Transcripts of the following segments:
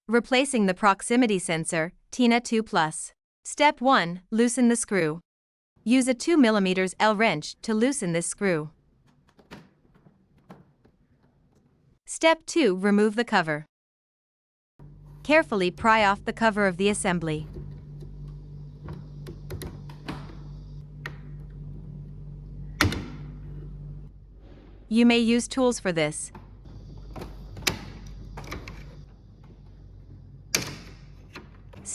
Replacing the proximity sensor, Tina2 Plus. Step 1. Loosen the screw. Use a 2 mm L wrench to loosen this screw. Step 2. Remove the cover. Carefully pry off the cover of the assembly. You may use tools for this.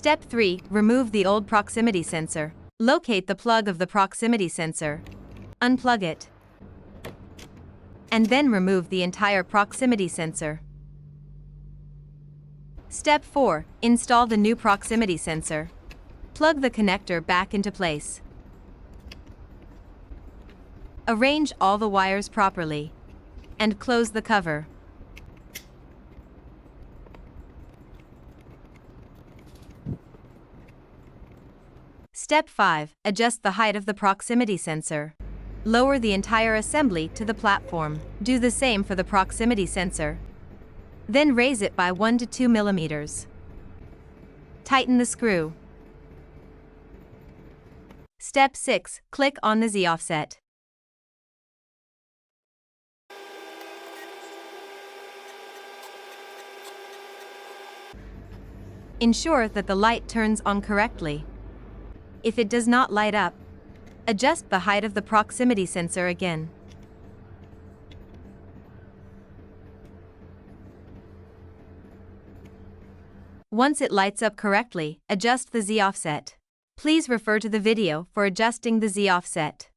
Step 3. Remove the old proximity sensor. Locate the plug of the proximity sensor. Unplug it. And then remove the entire proximity sensor. Step 4. Install the new proximity sensor. Plug the connector back into place. Arrange all the wires properly. And close the cover. Step 5. Adjust the height of the proximity sensor. Lower the entire assembly to the platform. Do the same for the proximity sensor. Then raise it by 1 to 2 mm. Tighten the screw. Step 6. Click on the Z offset. Ensure that the light turns on correctly. If it does not light up, adjust the height of the proximity sensor again. Once it lights up correctly, adjust the Z offset. Please refer to the video for adjusting the Z offset.